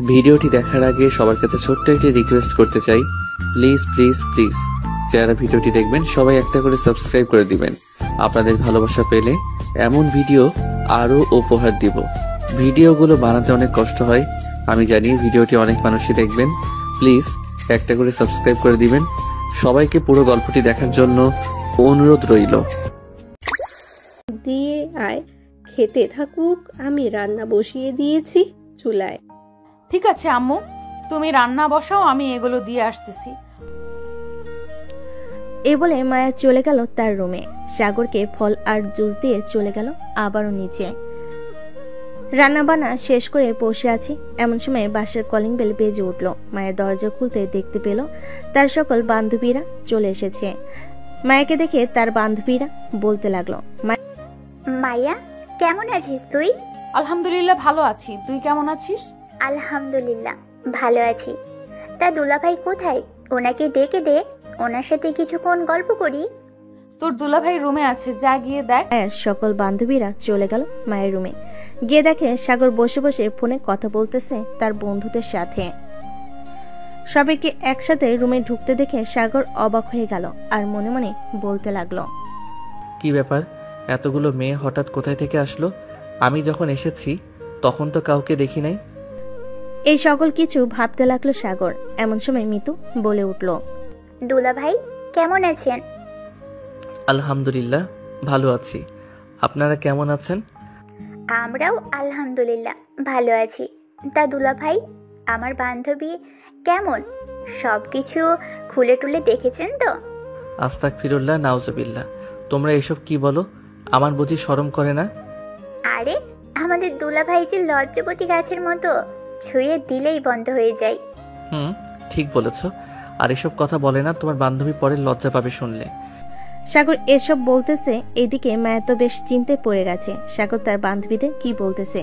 ভিডিওটি দেখার আগে সবার কাছে ছোট্ট একটি রিকোয়েস্ট করতে চাই, প্লিজ প্লিজ প্লিজ যারা ভিডিওটি দেখবেন সবাই একটা করে সাবস্ক্রাইব করে দিবেন। আপনাদের ভালোবাসা পেলে এমন ভিডিও আরও উপহার দিব। ভিডিওগুলো বানাতে অনেক কষ্ট হয়, আমি জানি। ভিডিওটি অনেক মানুষই দেখবেন, প্লিজ একটা করে সাবস্ক্রাইব করে দিবেন। সবাইকে পুরো গল্পটি দেখার জন্য অনুরোধ রইল। দিয়ে আয়, খেতে থাকুক, আমি রান্না বসিয়ে দিয়েছি চুলায়। ঠিক আছে আম্মু, তুমি রান্না বসাও, আমি এগুলো দিয়ে আসতেছি। এই বলে মায়া চলে গেল তার রুমে। সাগরকে ফল আর জুস দিয়ে চলে গেল আবারও নিচে। রান্না বান্না শেষ করে বসে আছে, এমন সময় বাসার কলিং বেল বেজে উঠল। মায়ের দরজা খুলতে দেখতে পেল তার সকল বান্ধবীরা চলে এসেছে। মায়াকে দেখে তার বান্ধবীরা বলতে লাগলো, মাইয়া কেমন আছিস তুই? আলহামদুলিল্লাহ ভালো আছি, তুই কেমন আছিস? আলহামদুলিল্লাহ ভালো আছি। তা দুলাভাই কোথায়? ওনাকে ডেকে দে, ওনার সাথে কিছুক্ষণ গল্প করি। তোর দুলাভাই রুমে আছে, যা গিয়ে দেখ। মায়ের সকল বান্ধবীরা চলে গেল মায়ের রুমে। গিয়ে দেখে সাগর বসে বসে ফোনে কথা বলতেছে তার বন্ধুদের সাথে। সবাইকে একসাথে রুমে ঢুকতে দেখে সাগর অবাক হয়ে গেল আর মনে মনে বলতে লাগলো, কি ব্যাপার, এতগুলো মেয়ে হঠাৎ কোথায় থেকে আসলো? আমি যখন এসেছি তখন তো কাউকে দেখি নাই। এই সকল কিছু ভাবতে লাগলো সাগর। এমন সময় মিতু বলে উঠল, দুলাভাই কেমন আছেন? আলহামদুলিল্লাহ ভালো আছি, আপনারা কেমন আছেন? আমরাও আলহামদুলিল্লাহ ভালো আছি। তা দুলাভাই, আমার বান্ধবী কেমন? সব কিছু খুলে টুলে দেখেছেন তো? আস্তাগফিরুল্লাহ নাউজুবিল্লাহ, তোমরা এসব কি বলো? আমার বুঝি শরম করে না? আরে আমাদের দুলাভাই যে লজ্জাপতি গাছের মতো, ছুঁয়ে দিলেই বন্ধ হয়ে যায়। ঠিক বলেছ। আর এসব কথা বলে না, তোমার বান্ধবী পরে লজ্জা পাবে শুনলে। সাগর এসব বলতেছে, এদিকে মায়া তো বেশ চিন্তায় পড়ে গেছে সাগর তার বান্ধবীদের কি বলতেছে।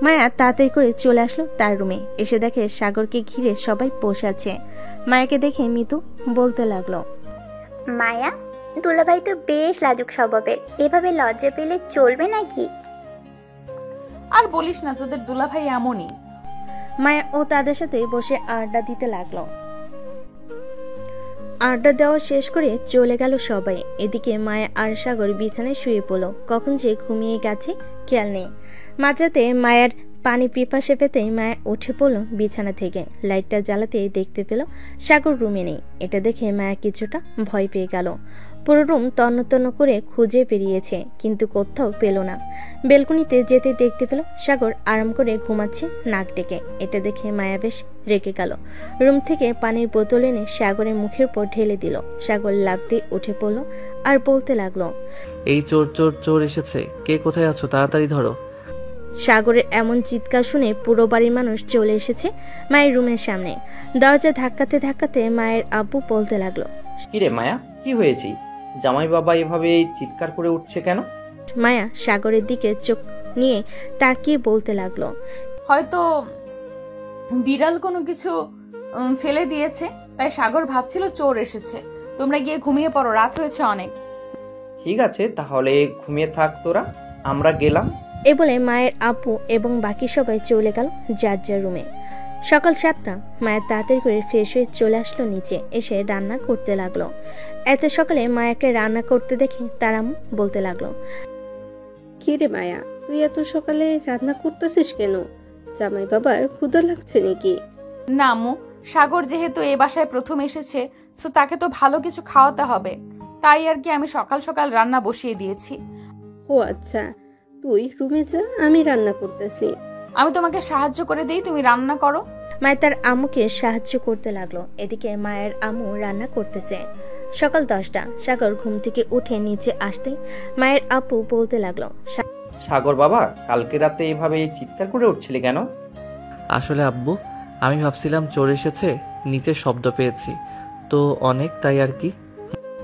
মায়া তাড়াতাড়ি করে চলে আসলো তার রুমে। এসে দেখে সাগরকে ঘিরে সবাই বসে আছে। মায়াকে দেখে মিতু বলতে লাগলো, মায়া, দুলাভাই তো বেশ লাজুক স্বভাবের, এভাবে লজ্জা পেলে চলবে নাকি? আর বলিস না, তোদের দুলাভাই এমনই। মায়া ও তাদের সাথে বসে আড্ডা দিতে লাগলো। আড্ডা দেওয়া শেষ করে চলে গেল সবাই। এদিকে মায়া আর সাগর বিছানায় শুয়ে পড়ল। কখন যে ঘুমিয়ে গেছে খেয়াল নেই। মাঝরাতে মায়ের পানি পিপাসে পেতে মায়া উঠে পড়ল বিছানা থেকে। লাইটটা জ্বালাতে দেখতে পেল সাগর রুমে নেই। এটা দেখে মায়া কিছুটা ভয় পেয়ে গেল। পুরো রুম তন্ন তন্ন করে খুঁজে বেরিয়েছে, কিন্তু কোথাও পেল না। বেলকনিতে যেতে দেখতে পেল সাগর আরাম করে ঘুমাচ্ছে নাক ডেকে। এটা দেখে মায়া বেশ রেগে গেল। রুম থেকে পানির বোতল এনে সাগরের মুখের উপর ঢেলে দিল। সাগর লাফ দিয়ে উঠে পড়ল আর বলতে লাগলো, এই চোর চোর চোর এসেছে, কে কোথায় আছো, তাড়াতাড়ি ধরো। সাগরের এমন চিৎকার শুনে পুরো বাড়ির মানুষ চলে এসেছে মায়ের রুমের সামনে। দরজা ধাক্কাতে ধাক্কাতে মায়ের আব্বু বলতে লাগলো, কিরে মায়া, কি হয়েছে? জামাই বাবা এভাবে চিৎকার করে উঠছে কেন? মায়া সাগরের দিকে চোখ নিয়ে তাকিয়ে বলতে লাগলো, হয়তো বিড়াল কোনো কিছু ফেলে দিয়েছে, তাই সাগর ভাবছিল চোর এসেছে। তোমরা গিয়ে ঘুমিয়ে পড়ো, রাত হয়েছে অনেক। ঠিক আছে, তাহলে ঘুমিয়ে থাক তোরা, আমরা গেলাম। এ বলে মায়ের আব্বু এবং বাকি সবাই চলে গেল যার যার রুমে। সকাল 7টা। মায়ের তাড়াতাড়ি করে ফ্রেশ হয়ে চলে আসলো নিচে, এসে রান্না করতে লাগলো। এত সকালে মায়াকে রান্না করতে দেখে তার আম্মু বলতে লাগলো, কি রে মায়া, তুই এত সকালে রান্না করতেছিস কেন? জামাই বাবার ক্ষুধা লাগছে নাকি? না আম্মু, সাগর যেহেতু এ বাসায় প্রথম এসেছে, তো তাকে তো ভালো কিছু খাওয়াতে হবে, তাই আর কি আমি সকাল সকাল রান্না বসিয়ে দিয়েছি। ও আচ্ছা, তুই রুমে যা, আমি রান্না করতেছি। আমি তোমাকে সাহায্য করে দিই, তুমি রান্না করো। মায়ের তার আম্মুকে সাহায্য করতে লাগলো। এদিকে মায়ের আম্মু রান্না করতেছে। সকাল 10টা। সাগর ঘুম থেকে উঠে নিচে আসতে মায়ের আপু বলতে লাগলো, সাগর বাবা, কালকে রাতে এভাবে চিৎকার করে উঠছিলি কেন? আসলে আব্বু, আমি ভাবছিলাম চোর এসেছে, নিচে শব্দ পেয়েছি তো অনেক, তাই আর কি।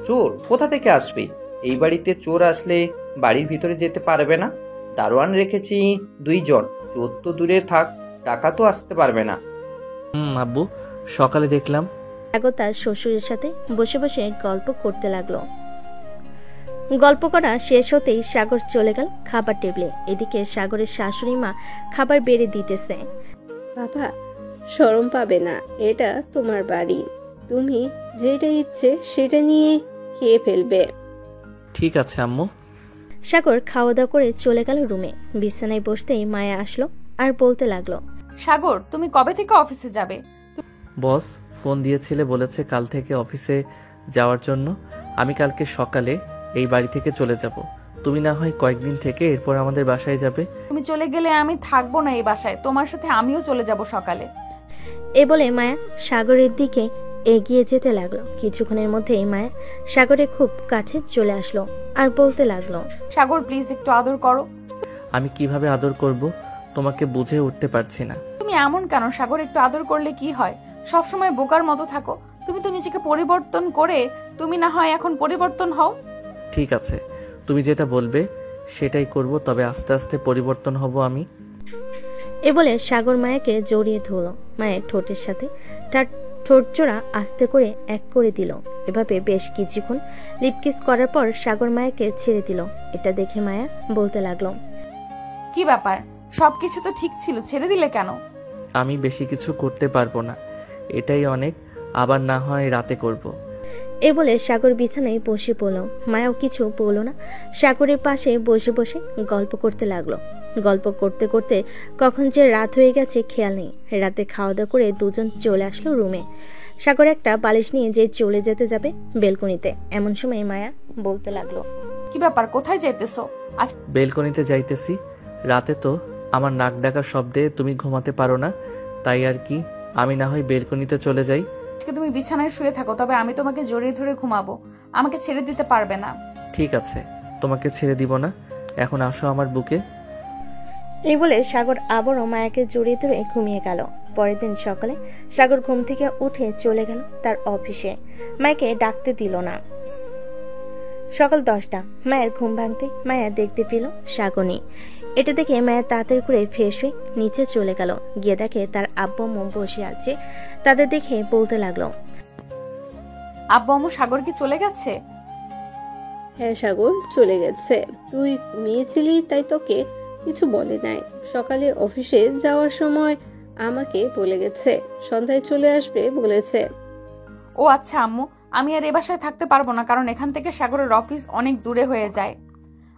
চোর কোথা থেকে আসবে? এই বাড়িতে চোর আসলে বাড়ির ভিতরে যেতে পারবে না। দারোয়ান রেখেছি 2 জন, চোর তো দূরে থাক, টাকা তো আসতে পারবে না। আব্বু, সকালে দেখলাম। সাগর তার শ্বশুরের সাথে বসে বসে গল্প করতে লাগলো। গল্প করা শেষ হতেই সাগর চলে গেল খাবার টেবিলে। এদিকে সাগরের শাশুড়ি মা খাবার বেড়ে দিতেছে। বাবা, শরম পাবে না, এটা তোমার বাড়ি, তুমি যেটা ইচ্ছে সেটা নিয়ে খেয়ে ফেলবে। ঠিক আছে আম্মু। সাগর খাওয়া দাওয়া করে চলে গেল রুমে। বিছানায় বসতেই মায়া আসলো আর বলতে লাগলো, সাগর, তুমি কবে থেকে অফিসে যাবে? বস ফোন দিয়েছিলে, বলেছে কাল থেকে অফিসে যাওয়ার জন্য। আমি কালকে সকালে এই বাড়ি থেকে চলে যাব। তুমি না হয় কয়েকদিন থেকে এরপর আমাদের বাসায় যাবে। তুমি চলে গেলে আমি থাকবো না এই বাসায়, তোমার সাথে আমিও চলে যাব সকালে। এ বলে মায়া সাগরের দিকে এগিয়ে যেতে লাগলো। কিছুক্ষণের মধ্যেই মায়া সাগরের খুব কাছে চলে আসলো আর বলতে লাগলো, সাগর প্লিজ একটু আদর করো। আমি কিভাবে আদর করব তোমাকে বুঝে উঠতে পারছি না। তুমি এমন কেন সাগর? একটু আদর করলে কি হয়? সব সময় বোকার মতো থাকো। তুমি তো নিজেকে পরিবর্তন করে তুমি না হয় এখন পরিবর্তন হও। ঠিক আছে, তুমি যেটা বলবে সেটাই করব, তবে আস্তে আস্তে পরিবর্তন হব আমি। এ বলে সাগর মায়াকে জড়িয়ে ধরলো। মায়ের ঠোঁটের সাথে তার ঠোঁটজোড়া আস্তে করে এক করে দিল। এভাবে বেশ কিছুক্ষণ লিপকিস করার পর সাগর মায়াকে ছেড়ে দিল। এটা দেখে মায়া বলতে লাগলো, কি ব্যাপার? সবকিছু তো ঠিক ছিল, ছেড়ে দিলে কেন? আমি বেশি কিছু করতে পারবো না, এটাই অনেক, আবার না হয় রাতে করব। এ বলে সাগর বিছানায় বসে পড়ল। মায়াও কিছু বলল না, সাগরের পাশে বসে বসে গল্প করতে লাগলো। গল্প করতে করতে কখন যে রাত হয়ে গেছে খেয়াল নেই। রাতে খাওয়া দাওয়া করে দুজন চলে আসলো রুমে। সাগর একটা বালিশ নিয়ে যে চলে যেতে যাবে বেলকনিতে, এমন সময় মায়া বলতে লাগলো, কি ব্যাপার, কোথায় যাইতেছো? বেলকনিতে যাইতেছি। রাতে তো আমার নাক ডাকার শব্দে তুমি ঘুমাতে পারো না, তাই আর কি, আমি না হয় বেলকনিতে চলে যাই। আজকে তুমি বিছানায় শুয়ে থাকো, তবে আমি তোমাকে জড়িয়ে ধরে ঘুমাবো। আমাকে ছেড়ে দিতে পারবে না। ঠিক আছে, তোমাকে ছেড়ে দিব না, এখন আসো আমার বুকে। এই বলে সাগর আবারও মায়াকে জড়িয়ে ধরে ঘুমিয়ে গেল। পরের দিন সকালে সাগর ঘুম থেকে উঠে চলে গেল তার অফিসে। মায়াকে ডাকতে দিল না। সকাল 10টা, মায়ের ঘুম ভাঙতে মায়া দেখতে পেল সাগর নেই। এটা দেখে মায়া তাড়াতাড়ি করে ফ্রেশ হয়ে নিচে চলে গেল। গিয়ে দেখে তার আব্বু আম্মু বসে আছে। তাদের দেখে বলতে লাগলো, আব্বু আম্মু সাগর কি চলে গেছে? হ্যাঁ সাগর চলে গেছে, তুই ঘুমিয়েছিলি তাই তোকে কিছু বলে নাই। সকালে অফিসে যাওয়ার সময় আমাকে বলে গেছে সন্ধ্যায় চলে আসবে বলেছে। ও আচ্ছা আম্মু, আমি আর এ বাসায় থাকতে পারবো না, কারণ এখান থেকে সাগরের অফিস অনেক দূরে হয়ে যায়।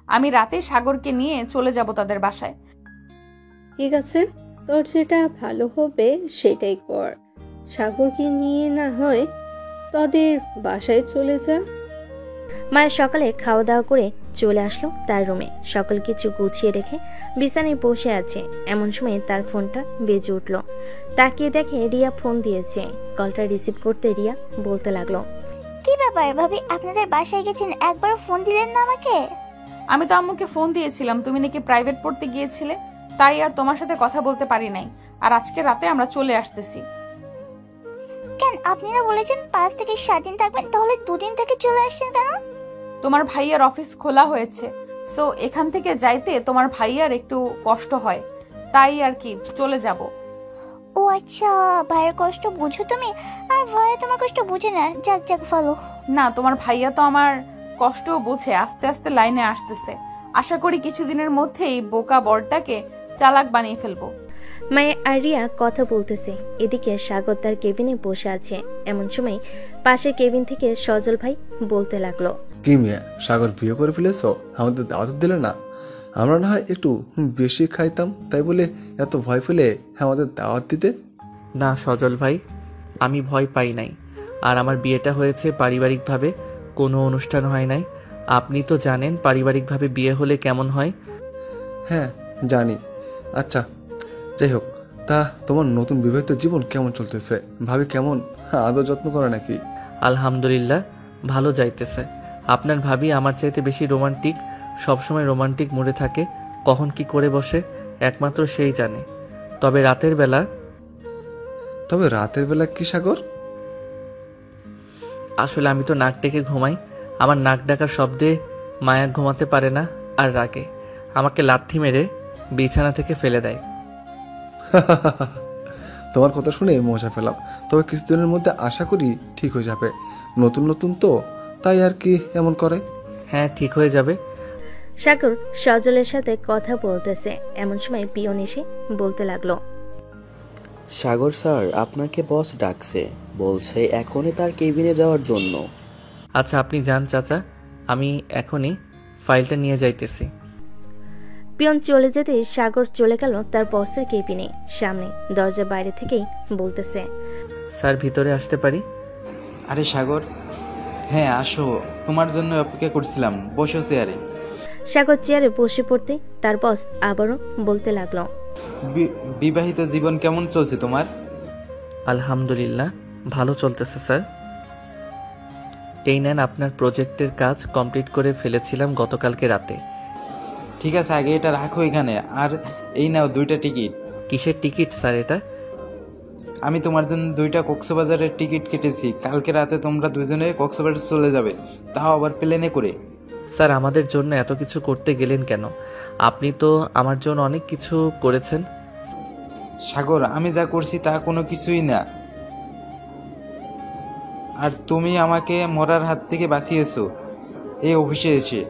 আমি রাতে সাগরকে নিয়ে চলে যাব তাদের বাসায়। ঠিক আছে, তোর যেটা ভালো হবে সেটাই কর। সাগরকে নিয়ে না হয় তোদের বাসায় চলে যা। মায়ের সকালে খাওয়া দাওয়া করে চলে আসলো তার রুমে। সকল কিছু গুছিয়ে রেখে বিছানায় বসে আছে। এমন সময় তার ফোনটা বেজে উঠলো। তাকিয়ে দেখে রিয়া ফোন দিয়েছে। কলটা রিসিভ করতে রিয়া বলতে লাগলো, কি ব্যাপার ভাবি, আপনাদের বাসায় গেছেন, একবারও ফোন দিলেন না আমাকে? আমি তো আম্মুকে ফোন দিয়েছিলাম, তুমি নাকি প্রাইভেট পড়তে গিয়েছিলে, তাই আর তোমার সাথে কথা বলতে পারি নাই। আর আজকে রাতে আমরা চলে আসতেছি। কেন, আপনি না বলেছেন 5 থেকে 7 দিন থাকবেন, তাহলে 2 দিন থেকে চলে আসছেন কেন? তোমার ভাইয়ার অফিস খোলা হয়েছে, সো এখান থেকে যাইতে তোমার ভাইয়ার একটু কষ্ট হয়, তাই আর কি চলে যাব। ও আচ্ছা, ভাইয়ের কষ্ট বুঝো তুমি, আর ভাইয়া তোমার কষ্ট বুঝে না। যাক যাক ভালো। না, তোমার ভাইয়া তো আমার কষ্ট বুঝে আস্তে আস্তে লাইনে আসতেছে। আশা করি কিছুদিনের মধ্যেই বোকা বরটাকে চালাক বানিয়ে ফেলবো। মায়া আর রিয়া কথা বলতেছে। এদিকে সাগর তার কেবিনে বসে আছে। এমন সময় পাশে কেবিন থেকে সজল ভাই বলতে লাগলো, কি মিয়া, সাগর বিয়ে করে ফেলেছো? আমাদের দাওয়াত দিলে না? আমরা না হয় একটু বেশি খাইতাম, তাই বলে এত ভয় পেলে আমাদের দাওয়াত দিতে? না সজল ভাই, আমি ভয় পাই নাই। আর আমার বিয়েটা হয়েছে পারিবারিকভাবে, কোনো অনুষ্ঠান হয় নাই। আপনি তো জানেন পারিবারিকভাবে বিয়ে হলে কেমন হয়। হ্যাঁ জানি। আচ্ছা যাই হোক, তা তোমার নতুন বিবাহিত জীবন কেমন চলতেছে? ভাবি কেমন আদর যত্ন করে নাকি? আলহামদুলিল্লাহ ভালো যাইতেছে। আপনার ভাবি আমার চাইতে বেশি রোমান্টিক, সবসময় রোমান্টিক মোডে থাকে। কখন কি করে বসে একমাত্র সেই জানে। তবে রাতের বেলা কি সাগর? আসলে আমি তো নাক ডেকে ঘুমাই। আমার নাক ডাকার শব্দে মায়া ঘুমাতে পারে না, আর রাগে আমাকে লাথি মেরে বিছানা থেকে ফেলে দেয়। তোমার কথা শুনে মজা পেলাম, তবে কিছুদিনের মধ্যে আশা করি ঠিক হয়ে যাবে। নতুন নতুন তো, তাই আর কি এমন করে। হ্যাঁ, ঠিক হয়ে যাবে। সাগর সজলের সাথে কথা বলতেছে, এমন সময় পিয়ন এসে বলতে লাগলো, সাগর স্যার আপনাকে বস ডাকছে, বলছে এখনই তার কেবিনে যাওয়ার জন্য। আচ্ছা, আপনি যান চাচা, আমি এখনই ফাইলটা নিয়ে যাইতেছি। পিয়ন চলে যেতে সাগর চলে গেল তার বসের কেবিনে। সামনে দরজার বাইরে থেকেই বলতেছে, স্যার ভিতরে আসতে পারি? আরে সাগর, হ্যাঁ আসো, তোমার জন্য অপেক্ষা করছিলাম, বসো চেয়ারে। সাগর চেয়ারে বসে পড়তে তার বস আবারও বলতে লাগলো, বিবাহিত জীবন কেমন চলছে তোমার? আলহামদুলিল্লাহ, ভালো চলতেছে স্যার। এই নেন, আপনার প্রজেক্টের কাজ কমপ্লিট করে ফেলেছিলাম গতকালকে রাতে। ঠিক আছে, আগে এটা রাখো এখানে, আর এই নাও 2টা টিকিট। কিসের টিকিট স্যার এটা? আমি তোমার জন্য 2টা কক্সবাজারের টিকিট কেটেছি, কালকে রাতে তোমরা দুজনে কক্সবাজার চলে যাবে, তাও আবার প্লেনে করে। স্যার, আমাদের জন্য এত কিছু করতে গেলেন কেন? আপনি তো আমার জন্য অনেক কিছু করেছেন। সাগর, আমি যা করছি তা কোনো কিছুই না, আর তুমি আমাকে মরার হাত থেকে বাঁচিয়েছো এই অফিসে এসে।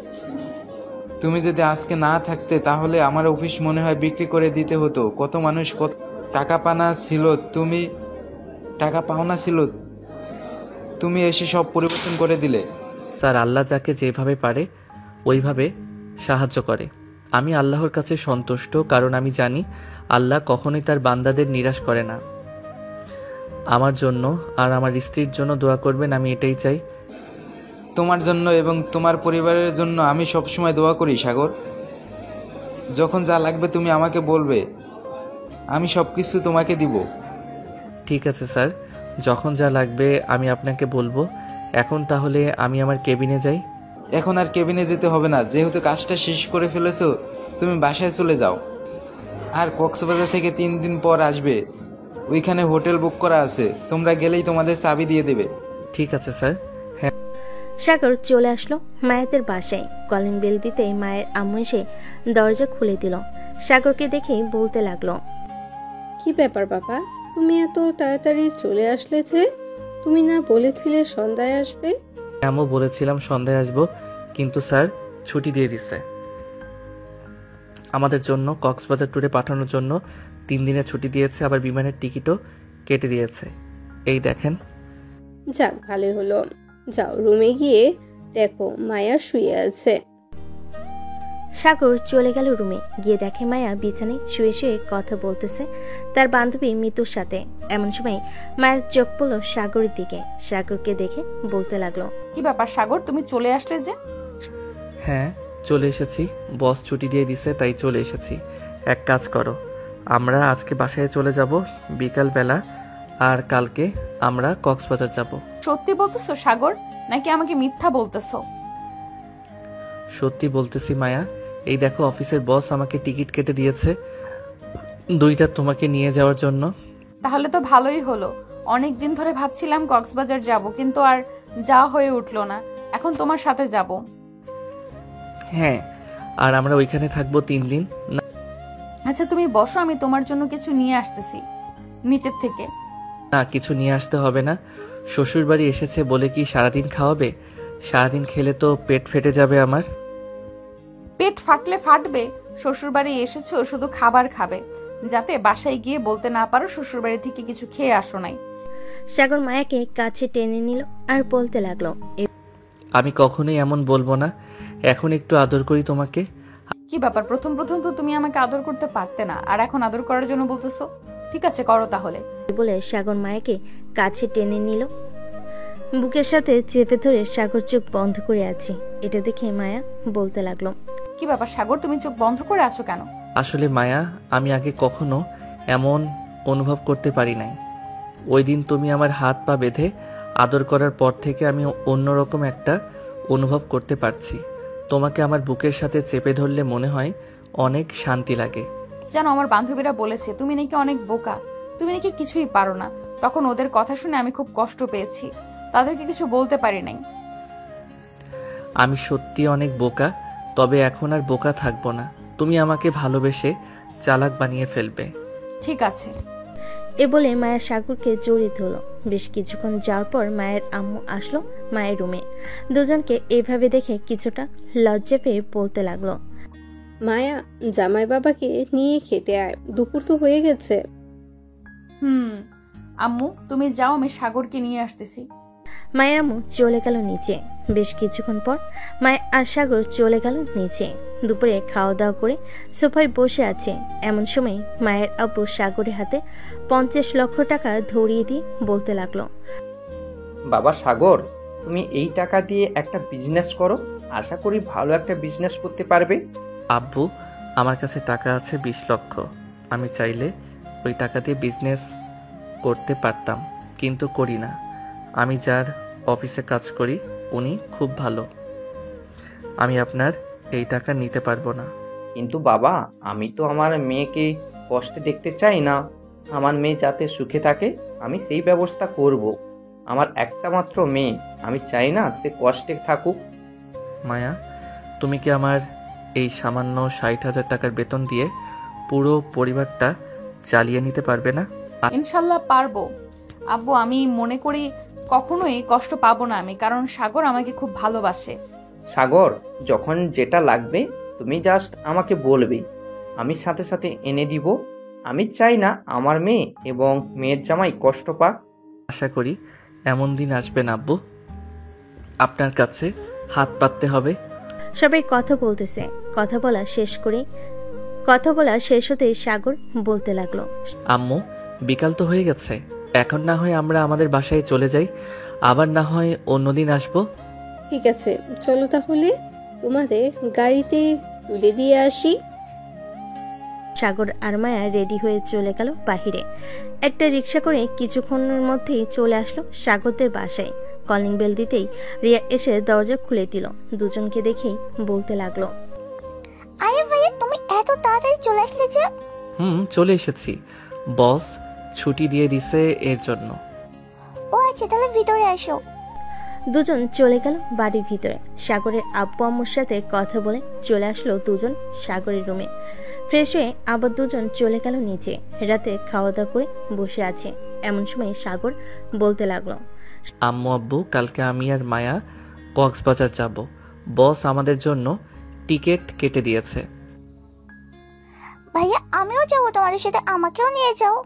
তুমি যদি আজকে না থাকতে তাহলে আমার অফিস মনে হয় বিক্রি করে দিতে হতো। কত মানুষ কত টাকা পাওনা ছিল, তুমি এসে সব পরিবর্তন করে দিলে। স্যার, আল্লাহ যাকে যেভাবে পারে ওইভাবে সাহায্য করে। আমি আল্লাহর কাছে সন্তুষ্ট, কারণ আমি জানি আল্লাহ কখনোই তার বান্দাদের নিরাশ করে না। আমার জন্য আর আমার স্ত্রীর জন্য দোয়া করবেন, আমি এটাই চাই। তোমার জন্য এবং তোমার পরিবারের জন্য আমি সবসময় দোয়া করি সাগর। যখন যা লাগবে তুমি আমাকে বলবে, আমি সব কিছু তোমাকে দিব। ঠিক আছে স্যার, যখন যা লাগবে আমি আপনাকে বলবো। এখন তাহলে আমি আমার কেবিনে যাই। এখন আর কেবিনে যেতে হবে না, যেহেতু কাজটা শেষ করে ফেলেছো তুমি বাসায় চলে যাও। আর কক্সবাজার থেকে 3 দিন পর আসবে, ওইখানে হোটেল বুক করা আছে, তোমরা গেলেই তোমাদের চাবি দিয়ে দেবে। ঠিক আছে স্যার। সাগর চলে আসলো মায়াতের বাসায়। কলিং বেল দিতেই মায়ের আম্মু এসে দরজা খুলে দিল। সাগরকে দেখে বলতে লাগলো, কি ব্যাপার বাবা, তুমি এত তাড়াতাড়ি চলে আসলে যে? তুমি না বলেছিলে সন্ধ্যায় আসবে? আমিও বলেছিলাম সন্ধ্যায় আসবো, কিন্তু স্যার ছুটি দিয়ে দিচ্ছে আমাদের জন্য। কক্সবাজার ট্যুরে পাঠানোর জন্য 3 দিনের ছুটি দিয়েছে, আবার বিমানের টিকিটও কেটে দিয়েছে। এই দেখেন। যাক, ভালোই হলো। যাও রুমে গিয়ে দেখো মায়া শুয়ে আছে। সাগর চলে গেল রুমে। গিয়ে দেখে মায়া বিছানায় শুয়ে শুয়ে কথা বলতেছে তার বান্ধবী মিতুর সাথে। এমন সময় মায়ের চোখ পড়ল সাগরের দিকে। সাগরকে দেখে বলতে লাগলো, কি ব্যাপার সাগর, তুমি চলে আসলে যে? হ্যাঁ, চলে এসেছি। বস ছুটি দিয়ে দিছে, তাই চলে এসেছি। এক কাজ করো, আমরা আজকে বাসায় চলে যাব বিকালবেলা, আর কালকে আমরা কক্সবাজার যাব। সত্যি বলতেছো সাগর, নাকি আমাকে মিথ্যা বলতেছো? সত্যি বলতেছি মায়া। এই দেখো, অফিসের বস আমাকে টিকিট কেটে দিয়েছে 2টা তোমাকে নিয়ে যাওয়ার জন্য। তাহলে তো ভালোই হলো। অনেক দিন ধরে ভাবছিলাম কক্সবাজার যাব, কিন্তু আর যাওয়া হয়ে উঠলো না। এখন তোমার সাথে যাব। হ্যাঁ, আর আমরা ওইখানে থাকবো 3 দিন। আচ্ছা তুমি বসো, আমি তোমার জন্য কিছু নিয়ে আসতেছি নিচের থেকে। না, কিছু নিয়ে আসতে হবে না। শ্বশুর বাড়ি এসেছে বলে কি সারাদিন খাওয়াবে? সারাদিন খেলে তো পেট ফেটে যাবে আমার। পেট ফাটলে ফাটবে, শ্বশুরবাড়ি এসেছো শুধু খাবার খাবে, যাতে বাসায় গিয়ে বলতে না পারো শ্বশুরবাড়ি থেকে কিছু খেয়ে আসো নাই। সাগর মায়াকে কাছে টেনে নিল আর বলতে লাগলো, আমি কখনোই এমন বলবো না। এখন একটু আদর করি তোমাকে। কি ব্যাপার, প্রথম প্রথম তো তুমি আমাকে আদর করতে পারতে না, আর এখন আদর করার জন্য বলতেছো? ঠিক আছে, করো তাহলে। বলে সাগর মায়াকে কাছে টেনে নিল। বুকের সাথে চেপে ধরে সাগর চোখ বন্ধ করে আছে। এটা দেখে মায়া বলতে লাগলো, কি ব্যাপার সাগর, তুমি চোখ বন্ধ করে আছো কেন? আসলে মায়া, আমি আগে কখনো এমন অনুভব করতে পারি নাই। ওই দিন তুমি আমার হাত পা বেঁধে আদর করার পর থেকে আমি অন্যরকম একটা অনুভব করতে পারছি। তোমাকে আমার বুকের সাথে চেপে ধরলে মনে হয় অনেক শান্তি লাগে। জানো, আমার বান্ধবীরা বলেছে তুমি নাকি অনেক বোকা, তুমি নাকি কিছুই পারো না। তখন ওদের কথা শুনে আমি খুব কষ্ট পেয়েছি, তাদেরকে কিছু বলতে পারি নাই। আমি সত্যি অনেক বোকা, তবে এখন আর বোকা থাকবো না। তুমি আমাকে ভালোবেসে চালাক বানিয়ে ফেলবে। ঠিক আছে। এ বলে মায়া সাগরকে জড়িয়ে ধরল। বেশ কিছুক্ষণ যাওয়ার পর মায়ের আম্মু আসলো মায়ের রুমে। দুজনকে এইভাবে দেখে কিছুটা লজ্জা পেয়ে বলতে লাগলো, মায়া, জামাই বাবাকে নিয়ে খেতে আয়, দুপুর তো হয়ে গেছে। আম্মু তুমি যাও, আমি সাগরকে নিয়ে আসতেছি। মায়ের আম্মু চলে গেল নিচে। বেশ কিছুক্ষণ পর মায়ের আর সাগর চলে গেল নিচে। দুপুরে খাওয়া দাওয়া করে সোফায় বসে আছে। এমন সময় মায়ের আব্বু সাগরের হাতে 50 লক্ষ টাকা ধরিয়ে দিয়ে বলতে লাগলো, বাবা সাগর, তুমি এই টাকা দিয়ে একটা বিজনেস করো, আশা করি ভালো একটা বিজনেস করতে পারবে। আব্বু, আমার কাছে টাকা আছে 20 লক্ষ। আমি চাইলে ওই টাকা দিয়ে বিজনেস করতে পারতাম, কিন্তু করি না। আমি যার অফিসে কাজ করি উনি খুব ভালো। আমি আপনার এই টাকা নিতে পারবো না। কিন্তু বাবা, আমি তো আমার মেয়েকে কষ্টে দেখতে চাই না। আমার মেয়ে যাতে সুখে থাকে আমি সেই ব্যবস্থা করব। আমার একটা মাত্র মেয়ে, আমি চাই না সে কষ্টে থাকুক। মায়া, তুমি কি আমার এই সামান্য 60,000 টাকার বেতন দিয়ে পুরো পরিবারটা চালিয়ে নিতে পারবে না? ইনশাল্লাহ পারবো আব্বু। আমি মনে করি কখনোই কষ্ট পাবো না আমি, কারণ সাগর আমাকে খুব ভালোবাসে। সাগর, যখন যেটা লাগবে তুমি জাস্ট আমাকে বলবে, আমি সাথে সাথে এনে দিব। আমি চাই না আমার মেয়ে এবং মেয়ের জামাই কষ্ট পাক। আশা করি এমন দিন আসবে না আব্বু, আপনার কাছে হাত পাততে হবে। সবাই কথা বলতেছে। কথা বলা শেষ হতেই সাগর বলতে লাগলো, আম্মু, বিকাল তো হয়ে গেছে, এখন না হয় আমরা আমাদের বাসায় চলে যাই, আবার না হয় অন্যদিন আসবো। ঠিক আছে, চলো তাহলে তোমাদের গাড়িতে তুলে দিয়ে আসি। সাগর আর মায়া রেডি হয়ে চলে গেল বাহিরে। একটা রিক্সা করে কিছুক্ষণের মধ্যেই চলে আসলো সাগরদের বাসায়। কলিং বেল দিতেই রিয়া এসে দরজা খুলে দিল। দুজনকে দেখেই বলতে লাগলো, আরে ভাইয়া, তুমি এত তাড়াতাড়ি চলে আসলে যে? চলে এসেছি, বস ছুটি দিয়ে দিছে এর জন্য। ও আচ্ছা, তাহলে ভিতরে আসো। দুজন চলে গেল বাড়ির ভিতরে। সাগরের আব্বু আম্মুর সাথে কথা বলে চলে আসলো দুজন সাগরের রুমে। ফ্রেশ হয়ে আবার দুজন চলে গেল নিচে। রাতে খাওয়া দাওয়া করে বসে আছে। এমন সময় সাগর বলতে লাগলো, আম্মু আব্বু, কালকে আমি আর মায়া কক্সবাজার যাব। বস আমাদের জন্য টিকিট কেটে দিয়েছে। ভাইয়া, আমিও যাবো তোমাদের সাথে, আমাকেও নিয়ে যাও।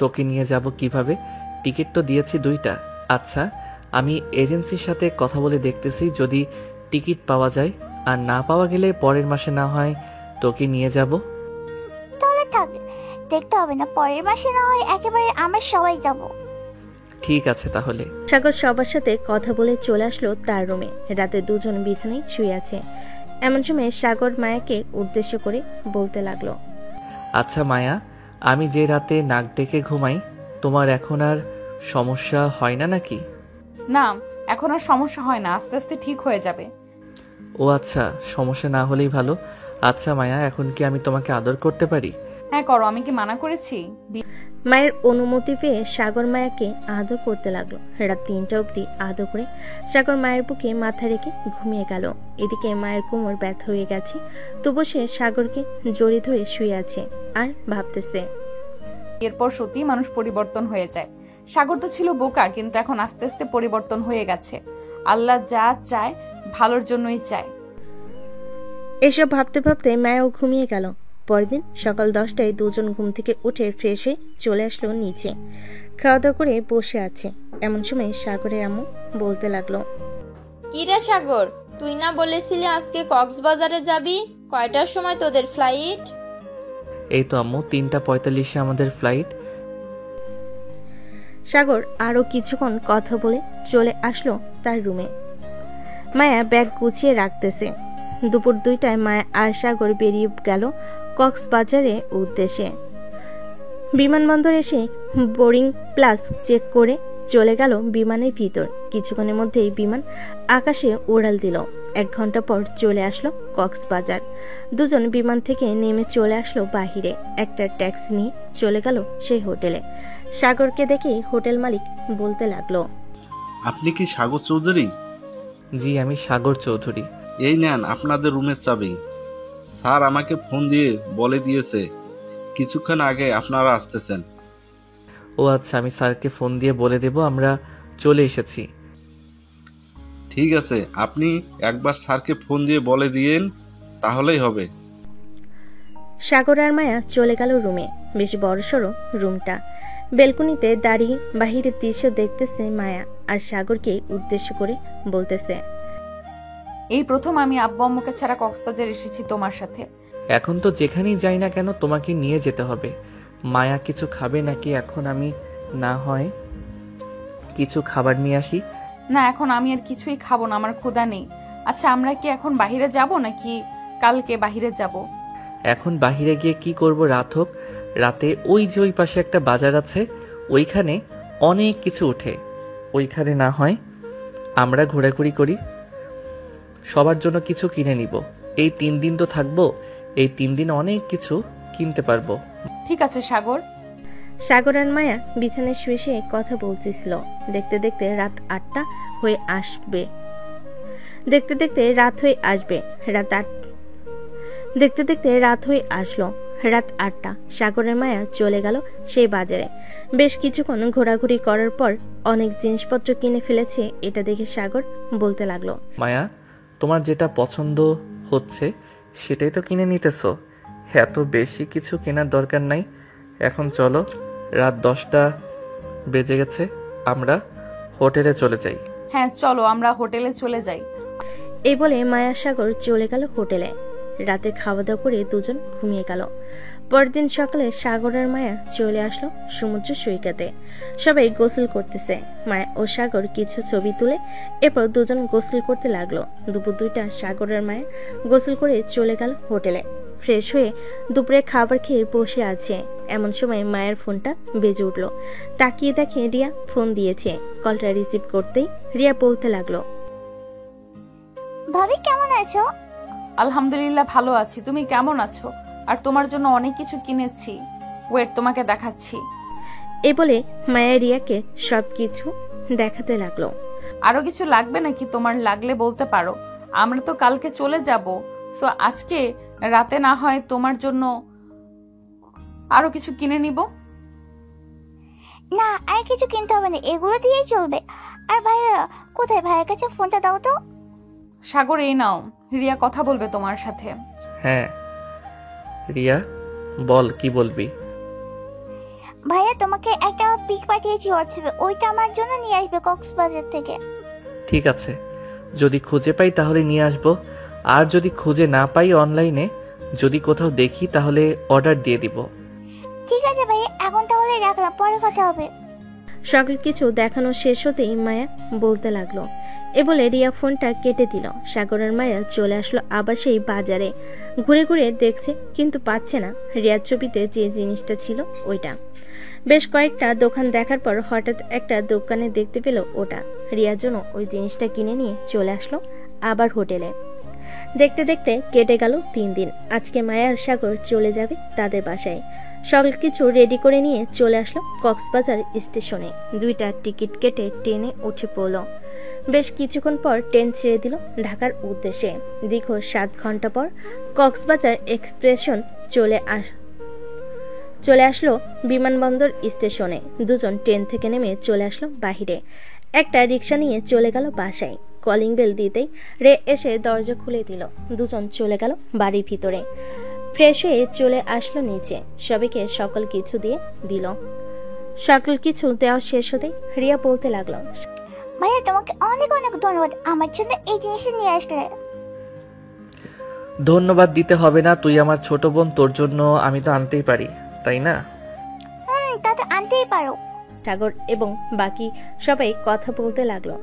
তোকে নিয়ে যাব কিভাবে? টিকিট তো দিয়েছি 2টা। আচ্ছা, আমি এজেন্সির সাথে কথা বলে দেখতেছি, যদি টিকিট পাওয়া যায়, আর না পাওয়া গেলে পরের মাসে না হয় তোকে নিয়ে যাব। তাহলে থাক, দেখতে হবে না, পরের মাসে না হয় একেবারে আমরা সবাই যাব। ঠিক আছে তাহলে। সাগর সবার সাথে কথা বলে চলে আসলো তার রুমে। রাতে দুজন বিছানায় শুয়ে আছে। এমন সময় সাগর মায়াকে উদ্দেশ্য করে বলতে লাগলো, আচ্ছা মায়া, আমি যে রাতে নাক ডেকে ঘুমাই, তোমার এখন আর সমস্যা হয় না নাকি? না, এখন আর সমস্যা হয় না, আস্তে আস্তে ঠিক হয়ে যাবে। ও আচ্ছা, সমস্যা না হলেই ভালো। আচ্ছা মায়া, এখন কি আমি তোমাকে আদর করতে পারি? হ্যাঁ করো, আমি কি মানা করেছি? মায়ের অনুমতি পেয়ে সাগর মায়াকে আদর করতে লাগলো। রাত 3টা অবধি আদর করে সাগর মায়ের বুকে মাথা রেখে ঘুমিয়ে গেল। এদিকে মায়ের কোমর ব্যথা হয়ে গেছে, তবু সে সাগরকে জড়িয়ে ধরে শুয়ে আছে আর ভাবতেছে। এরপর সত্যি মানুষ পরিবর্তন হয়ে যায়। সাগর তো ছিল বোকা, কিন্তু এখন আস্তে আস্তে পরিবর্তন হয়ে গেছে। আল্লাহ যা চায় ভালোর জন্যই চায়। এসব ভাবতে ভাবতে মায়াও ঘুমিয়ে গেল। পরের দিন সকাল 10টায় দুজন ঘুম থেকে উঠে ফ্রেশ হয়ে চলে আসলো নিচে। খাওয়া দাওয়া করে বসে আছে। এমন সময় সাগরের আম্মু বলতে লাগলো, কিরে সাগর, তুই না বলেছিলি আজকে কক্সবাজারে যাবি? কয়টার সময় তোদের ফ্লাইট? এই তো আম্মু, 3:45-এ আমাদের ফ্লাইট। সাগর আরো কিছুক্ষণ কথা বলে চলে আসলো তার রুমে। মায়া ব্যাগ গুছিয়ে রাখতেছে। দুপুর 2টায় মায়া আর সাগর বেরিয়ে গেল কক্সবাজারের উদ্দেশ্যে। বিমানবন্দরে এসে বোর্ডিং প্লাস চেক করে চলে গেল বিমানের ভিতর। কিছুক্ষণের মধ্যেই বিমান আকাশে উড়াল দিল। 1 ঘন্টা পর চলে আসলো কক্সবাজার। দুজন বিমান থেকে নেমে চলে আসলো বাহিরে। একটা ট্যাক্সি নিয়ে চলে গেল সেই হোটেলে। সাগরকে দেখে হোটেল মালিক বলতে লাগলো, আপনি কি সাগর চৌধুরী? জি, আমি সাগর চৌধুরী। এই নেন আপনাদের রুমের চাবি। স্যার আমাকে ফোন দিয়ে বলে দিয়েছে কিছুক্ষণ আগে আপনারা আসতেছেন। ও আচ্ছা, আমি স্যারকে ফোন দিয়ে বলে দেব আমরা চলে এসেছি। ঠিক আছে, আপনি একবার স্যারকে ফোন দিয়ে বলে দিয়েন, তাহলেই হবে। সাগর আর মায়া চলে গেল রুমে। বেশ বড়সড় রুমটা। বেলকনিতে দাঁড়িয়ে বাহিরের দৃশ্য দেখতেছে মায়া, আর সাগরকে উদ্দেশ্য করে বলতেছে, এই প্রথম আমি আব্বু আম্মুকে ছাড়া কক্সবাজার এসেছি তোমার সাথে। এখন তো যেখানেই যাই না কেন তোমাকে নিয়ে যেতে হবে। মায়া কিছু খাবে নাকি? এখন আমি না হয় কিছু খাবার নিয়ে আসি। না, এখন আমি আর কিছুই খাবো না, আমার ক্ষুধা নেই। আচ্ছা, আমরা কি এখন বাহিরে যাব নাকি কালকে বাহিরে যাব? এখন বাহিরে গিয়ে কি করব? রাত হোক, রাতে ওই যে ওই পাশে একটা বাজার আছে, ওইখানে অনেক কিছু ওঠে। ওইখানে না হয় আমরা ঘোরাঘুরি করি, সবার জন্য কিছু কিনে নিব। এই 3 দিন তো থাকবো, এই 3 দিন অনেক কিছু কিনতে পারবো। ঠিক আছে সাগর। সাগর আর মায়া বিছানায় শুয়ে শুয়ে কথা বলতেছিল। দেখতে দেখতে রাত 8টা হয়ে আসবে। দেখতে দেখতে রাত হয়ে আসলো। রাত 8টা। সাগরের মায়া চলে গেল সেই বাজারে। বেশ কিছুক্ষণ ঘোরাঘুরি করার পর অনেক জিনিসপত্র কিনে ফেলেছে। এটা দেখে সাগর বলতে লাগলো, মায়া, তোমার যেটা পছন্দ হচ্ছে সেটাই তো কিনে নিতেছো। এত বেশি কিছু কেনার দরকার নাই। এখন চলো, রাত 10টা বেজে গেছে, আমরা হোটেলে চলে যাই। হ্যাঁ চলো, আমরা হোটেলে চলে যাই। এই বলে মায়া সাগর চলে গেল হোটেলে। রাতে খাওয়া দাওয়া করে দুজন ঘুমিয়ে গেল। পরদিন সকালে সাগর আর মায়া চলে আসলো সমুদ্র সৈকতে। সবাই গোসল করতেছে। মায়া ও সাগর কিছু ছবি তুলে এরপর দুজন গোসল করতে লাগলো। দুপুর 2টা সাগর আর মায়া গোসল করে চলে গেল হোটেলে। ফ্রেশ হয়ে দুপুরে খাবার খেয়ে বসে আছে। এমন সময় মায়ের ফোনটা বেজে উঠলো। তাকিয়ে দেখে রিয়া ফোন দিয়েছে। কলটা রিসিভ করতেই রিয়া বলতে লাগলো, ভাবি কেমন আছো? আলহামদুলিল্লাহ ভালো আছি, তুমি কেমন আছো? আর তোমার জন্য অনেক কিছু কিনেছি, ওয়েট তোমাকে দেখাচ্ছি। এই বলে মায়া রিয়াকে সবকিছু দেখাতে লাগলো। আরো কিছু লাগবে নাকি? তোমার লাগলে বলতে পারো, আমরা তো কালকে চলে যাব। সো আজকে রাতে না হয় তোমার জন্য আরো কিছু কিনে নিব। না, আর কিছু কিনতে হবে না, এগুলো দিয়েই চলবে। আর ভাইয়া কোথায়? ভাইয়ের কাছে ফোনটা দাও তো। সাগর, এই নাও, রিয়া কথা বলবে তোমার সাথে। হ্যাঁ রিয়া, বল কি বলবি? ভাইয়া তোমাকে একটা পিক পাঠিয়েছি হোয়াটসঅ্যাপে, ওইটা আমার জন্য নিয়ে আসবে কক্সবাজার থেকে। ঠিক আছে, যদি খুঁজে পাই তাহলে নিয়ে আসবো, আর যদি খুঁজে না পাই অনলাইনে যদি কোথাও দেখি তাহলে অর্ডার দিয়ে দিব। ঠিক আছে ভাইয়া, এখন তাহলে রাখলাম, পরে কথা হবে। সকল কিছু দেখানো শেষ হতেই মায়া বলতে লাগলো। এ বলে রিয়া ফোনটা কেটে দিল। সাগরের মায়া চলে আসলো আবার সেই বাজারে। ঘুরে ঘুরে দেখছে কিন্তু পাচ্ছে না রিয়ার ছবিতে যে জিনিসটা ছিল ওইটা। বেশ কয়েকটা দোকান দেখার পর হঠাৎ একটা দোকানে দেখতে পেল ওটা। রিয়ার জন্য ওই জিনিসটা কিনে নিয়ে চলে আসলো আবার হোটেলে। দেখতে দেখতে কেটে গেল 3 দিন। আজকে মায়া আর সাগর চলে যাবে তাদের বাসায়। সকল কিছু রেডি করে নিয়ে চলে আসলো কক্সবাজার স্টেশনে। 2টা টিকিট কেটে ট্রেনে উঠে পড়ল। বেশ কিছুক্ষণ পর ট্রেন ছেড়ে দিল ঢাকার উদ্দেশ্যে। দীর্ঘ 7 ঘন্টা পর কক্সবাজার এক্সপ্রেশন চলে আসলো বিমানবন্দর স্টেশনে। দুজন ট্রেন থেকে নেমে চলে আসলো বাহিরে। একটা রিক্সা নিয়ে চলে গেল বাসায়। কলিং বেল দিতেই রে এসে দরজা খুলে দিল। দুজন চলে গেল বাড়ির ভিতরে। ফ্রেশ হয়ে চলে আসলো নিচে। সবাইকে সকল কিছু দিয়ে দিল। সকল কিছু দেওয়া শেষ হতেই রিয়া বলতে লাগলো, ভাইয়া তোমাকে অনেক অনেক ধন্যবাদ, আমার জন্য এই জিনিসটা নিয়ে আসলে। ধন্যবাদ দিতে হবে না, তুই আমার ছোট বোন, তোর জন্য আমি তো আনতেই পারি, তাই না? তা তো আনতেই পারো। সাগর এবং বাকি সবাই কথা বলতে লাগলো।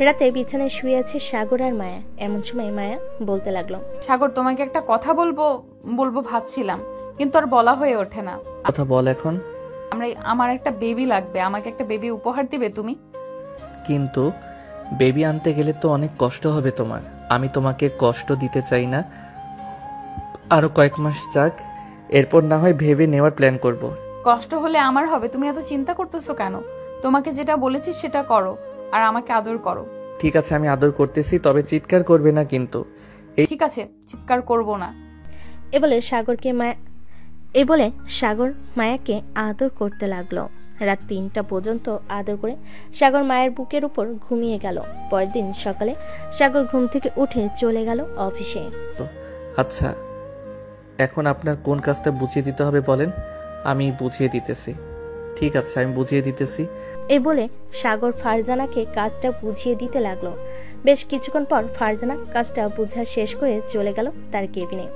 রাতে বিছানায় শুয়ে আছে সাগর আর মায়া। এমন সময় মায়া বলতে লাগলো, সাগর, তোমাকে একটা কথা বলবো ভাবছিলাম, কিন্তু আর বলা হয়ে ওঠে না। কথা বল এখন। আমার একটা বেবি লাগবে, আমাকে একটা বেবি উপহার দিবে তুমি? কিন্তু বেবি আনতে গেলে তো অনেক কষ্ট হবে তোমার। আমি তোমাকে কষ্ট দিতে চাই না। আরো কয়েক মাস যাক, এরপর না হয় ভেবে নেওয়ার প্ল্যান করব। কষ্ট হলে আমার হবে, তুমি এত চিন্তা করতেছো কেন? তোমাকে যেটা বলেছি সেটা করো, আর আমাকে আদর করো। ঠিক আছে, আমি আদর করতেছি, তবে চিৎকার করবে না কিন্তু। ঠিক আছে, চিৎকার করব না। এ বলে সাগর মায়াকে আদর করতে লাগলো। রাত 3টা পর্যন্ত আদর করে সাগর মায়ের বুকের উপর ঘুমিয়ে গেল। পরের দিন সকালে সাগর ঘুম থেকে উঠে চলে গেল অফিসে। আচ্ছা, এখন আপনার কোন কাজটা বুঝিয়ে দিতে হবে বলেন, আমি বুঝিয়ে দিতেছি। ঠিক আছে, আমি বুঝিয়ে দিতেছি। এই বলে সাগর ফারজানাকে কাজটা বুঝিয়ে দিতে লাগলো। বেশ কিছুক্ষণ পর ফারজানা কাজটা বোঝা শেষ করে চলে গেল তার কেবিনে।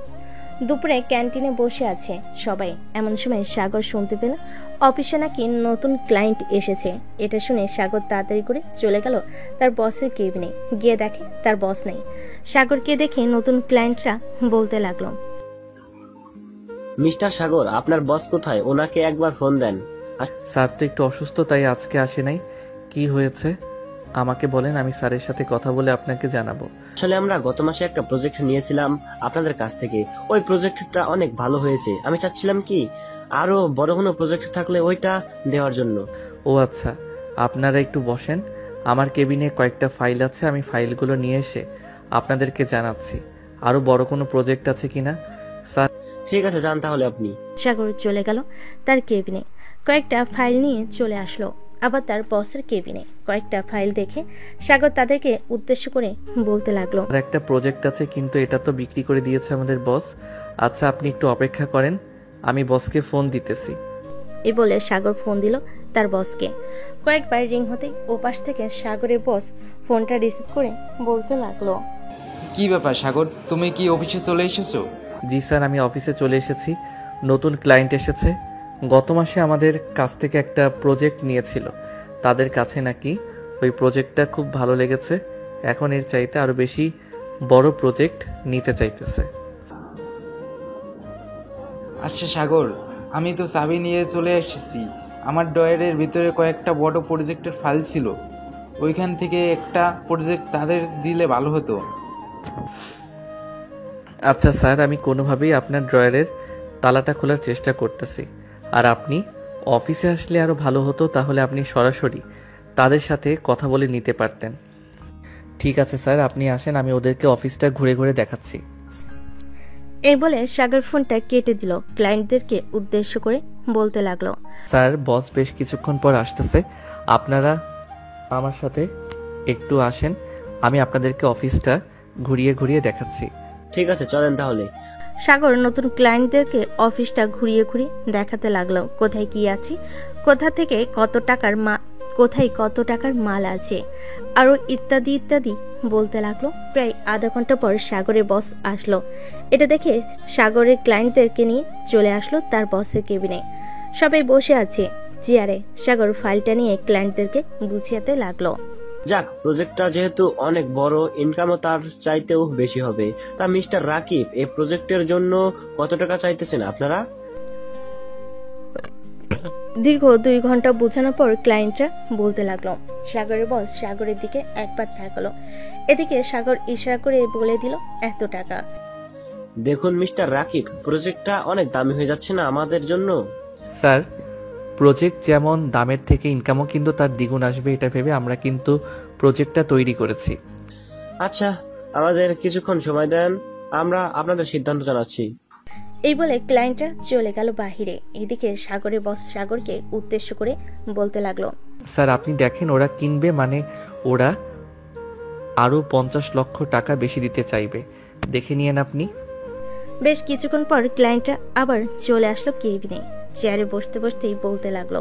দুপুরে ক্যান্টিনে বসে আছে সবাই। এমন সময় সাগর শুনতে পেল অফিসে নাকি নতুন ক্লায়েন্ট এসেছে। এটা শুনে সাগর তাড়াতাড়ি করে চলে গেল তার বসের কেবিনে। গিয়ে দেখে তার বস নেই। সাগরকে দেখে নতুন ক্লায়েন্টরা বলতে লাগলো, মিস্টার সাগর, আপনার বস কোথায়? ওনাকে একবার ফোন দেন। স্যার তো একটু অসুস্থ, তাই আজকে আসে নাই। কি হয়েছে আমাকে বলেন, আমি স্যারের সাথে কথা বলে আপনাকে জানাবো। আসলে আমরা গত মাসে একটা প্রজেক্ট নিয়েছিলাম আপনাদের কাছ থেকে। ওই প্রজেক্টটা অনেক ভালো হয়েছে। আমি চাচ্ছিলাম কি আরো বড় কোনো প্রজেক্ট থাকলে ওইটা দেওয়ার জন্য। ও আচ্ছা, আপনারা একটু বসেন। আমার কেবিনে কয়েকটা ফাইল আছে, আমি ফাইলগুলো নিয়ে এসে আপনাদেরকে জানাচ্ছি আরো বড় কোনো প্রজেক্ট আছে কিনা। স্যার ঠিক আছে, যান তাহলে আপনি। সাগর চলে গেল তার কেবিনে। কয়েকটা ফাইল নিয়ে চলে আসলো আবার তার বসের কেবিনে। কয়েকটা ফাইল দেখে সাগর তাদেরকে উদ্দেশ্য করে বলতে লাগলো, আর একটা প্রজেক্ট আছে, কিন্তু এটা তো বিক্রি করে দিয়েছে আমাদের বস। আচ্ছা, আপনি একটু অপেক্ষা করেন, আমি বসকে ফোন দিতেছি। এই বলে সাগর ফোন দিল তার বসকে। কয়েকবার রিং হতেই ওপাশ থেকে সাগরের বস ফোনটা রিসিভ করে বলতে লাগলো, কি ব্যাপার সাগর, তুমি কি অফিসে চলে এসেছো? জি স্যার, আমি অফিসে চলে এসেছি। নতুন ক্লায়েন্ট এসেছে। গত মাসে আমাদের কাছ থেকে একটা প্রজেক্ট নিয়েছিল। তাদের কাছে নাকি ওই প্রজেক্টটা খুব ভালো লেগেছে। এখন এর চাইতে আরো বেশি বড় প্রজেক্ট নিতে চাইতেছে। আচ্ছা সাগর, আমি তো চাবি নিয়ে চলে এসেছি। আমার ড্রয়ারের ভিতরে কয়েকটা বড় প্রজেক্টের ফাইল ছিল। ওইখান থেকে একটা প্রজেক্ট তাদের দিলে ভালো হতো। আচ্ছা স্যার, আমি কোনোভাবেই আপনার ড্রয়ারের তালাটা খোলার চেষ্টা করতেছি। আর আপনি অফিসে আসলে আরো ভালো হতো, তাহলে আপনি সরাসরি তাদের সাথে কথা বলে নিতে পারতেন। ঠিক আছে স্যার, আপনি আসেন, আমি ওদেরকে অফিসটা ঘুরে ঘুরে দেখাচ্ছি। এই বলে সাগর ফোনটা কেটে দিল। ক্লায়েন্টদেরকে উদ্দেশ্য করে বলতে লাগলো, স্যার, বস বেশ কিছুক্ষণ পর আসতেছে। আপনারা আমার সাথে একটু আসেন, আমি আপনাদেরকে অফিসটা ঘুরিয়ে ঘুরিয়ে দেখাচ্ছি। ঠিক আছে, চলেন তাহলে। সাগর নতুন ক্লায়েন্টদেরকে অফিসটা ঘুরিয়ে ঘুরিয়ে দেখাতে লাগলো। কোথায় কি আছে, কোথা থেকে কোথায় কত টাকার মাল আছে, আরো ইত্যাদি ইত্যাদি বলতে লাগলো। প্রায় আধা ঘন্টা পর সাগরের বস আসলো। এটা দেখে সাগরের ক্লায়েন্টদেরকে নিয়ে চলে আসলো তার বসের কেবিনে। সবাই বসে আছে চেয়ারে। সাগর ফাইলটা নিয়ে ক্লায়েন্টদেরকে বুঝিয়াতে লাগলো, যাক, প্রজেক্টটা যেহেতু অনেক বড়, ইনকামও তার চাইতেও বেশি হবে। তা মিস্টার রাকিব, এই প্রজেক্টের জন্য কত টাকা চাইতেছেন আপনারা? দীর্ঘ 2 ঘন্টা বোঝানোর পর ক্লায়েন্টরা বলতে লাগলো। সাগরের বস সাগরের দিকে একবার তাকালো। এদিকে সাগর ইশারা করে বলে দিল, এত টাকা। দেখুন মিস্টার রাকিব, প্রজেক্টটা অনেক দামি হয়ে যাচ্ছে না আমাদের জন্য? স্যার, প্রজেক্ট যেমন দামের থেকে ইনকামও কিন্তু তার দ্বিগুণ আসবে, এটা ভেবে আমরা কিন্তু প্রজেক্টটা তৈরি করেছি। আচ্ছা, আমাদের কিছুক্ষণ সময় দেন, আমরা আপনাদের সিদ্ধান্ত জানাচ্ছি। এই বলে ক্লায়েন্টরা চলে গেল বাহিরে। এদিকে সাগরের বস সাগরকে উদ্দেশ্য করে বলতে লাগলো, স্যার, আপনি দেখেন, ওরা কিনবে মানে ওরা আরো 50 লক্ষ টাকা বেশি দিতে চাইবে, দেখে নিয়েন আপনি। বেশ কিছুক্ষণ পর ক্লায়েন্টরা আবার চলে আসলো কেবিনে। চেয়ারে বসতে বসতেই বলতে লাগলো,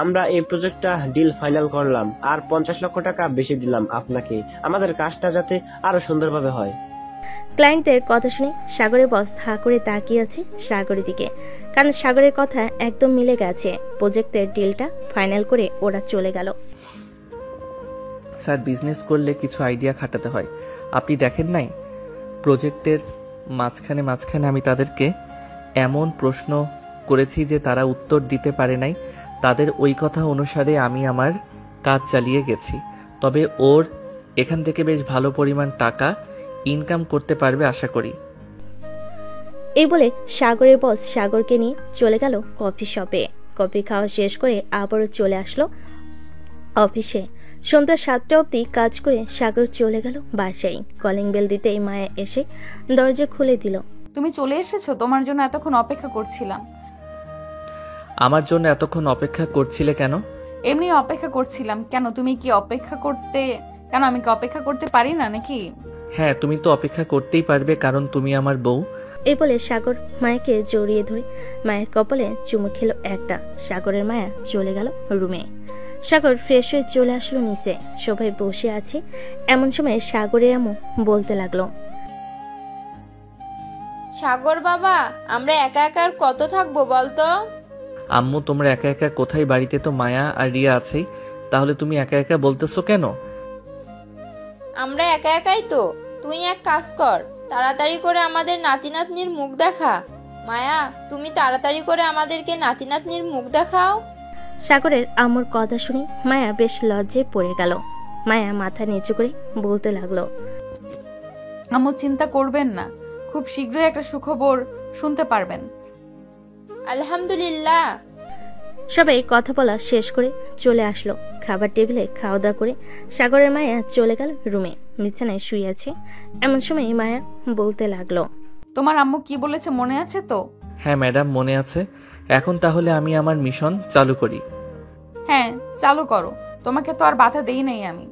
আমরা এই প্রজেক্টটা ডিল ফাইনাল করলাম, আর 50 লক্ষ টাকা বেশি দিলাম আপনাকে, আমাদের কাজটা যাতে আরো সুন্দরভাবে হয়। ক্লায়েন্টদের কথা শুনে সাগরের বস হা করে তাকিয়ে আছে সাগরের দিকে, কারণ সাগরের কথা একদম মিলে গেছে। প্রজেক্টের ডিলটা ফাইনাল করে ওরা চলে গেল। স্যার, বিজনেস করলে কিছু আইডিয়া খাটাতে হয়, আপনি দেখেন নাই? প্রজেক্টের মাঝখানে মাঝখানে আমি তাদেরকে এমন প্রশ্ন করেছি যে তারা উত্তর দিতে পারে নাই। তাদের ওই কথা অনুসারে আমি আমার কাজ চালিয়ে গেছি। তবে ওর এখান থেকে বেশ ভালো পরিমাণ টাকা ইনকাম করতে পারবে আশা করি। এই বলে সাগরের বস সাগরকে নিয়ে চলে গেল কফি শপে। কফি খাওয়া শেষ করে আবারও চলে আসলো অফিসে। সন্ধ্যা 7টা অবধি কাজ করে সাগর চলে গেল বাসায়। কলিং বেল দিতেই মায়া এসে দরজা খুলে দিল। তুমি চলে এসেছো? তোমার জন্য এতক্ষণ অপেক্ষা করছিলাম। আমার জন্য এতক্ষণ অপেক্ষা করছিলে কেন? এমনি অপেক্ষা করছিলাম। কেন, তুমি কি অপেক্ষা করতে, কেন আমি কি অপেক্ষা করতে পারি না নাকি? হ্যাঁ, তুমি তো অপেক্ষা করতেই পারবে, কারণ তুমি আমার বউ। এই বলে সাগর মায়াকে জড়িয়ে ধরে মায়ের কপালে চুমু খেলো একটা। সাগরের মায়া চলে গেল রুমে। সাগর ফ্রেশ হয়ে চলে আসলো নিচে। সবাই বসে আছে, এমন সময় সাগরের আম্মু বলতে লাগলো, সাগর বাবা, আমরা একা একা আর কত থাকবো বলতো? আম্মু, তোমরা একা একা কোথায়? বাড়িতে তো মায়া আর রিয়া আছেই, তাহলে তুমি একা একা বলতেছো কেন? আমরা একা একাই তো। তুই এক কাজ কর, তাড়াতাড়ি করে আমাদের নাতি নাতনির মুখ দেখা। মায়া, তুমি তাড়াতাড়ি করে আমাদেরকে নাতি নাতনির মুখ দেখাও। সাগরের আম্মুর কথা শুনে মায়া বেশ লজ্জায় পড়ে গেল। মায়া মাথা নিচু করে বলতে লাগলো, আম্মু চিন্তা করবেন না, খুব শীঘ্রই একটা সুখবর শুনতে পারবেন। আলহামদুলিল্লাহ। সবাই কথা বলা শেষ করে চলে আসলো। খাবার টেবিলে খাওয়া দাওয়া করে সাগরের মায়া চলে গেল রুমে। বিছানায় শুয়ে আছে, এমন সময় মায়া বলতে লাগলো, তোমার আম্মু কি বলেছে মনে আছে তো? হ্যাঁ ম্যাডাম, মনে আছে। এখন তাহলে আমি আমার মিশন চালু করি। হ্যাঁ, চালু করো, তোমাকে তো আর বাধা দেই নাই আমি।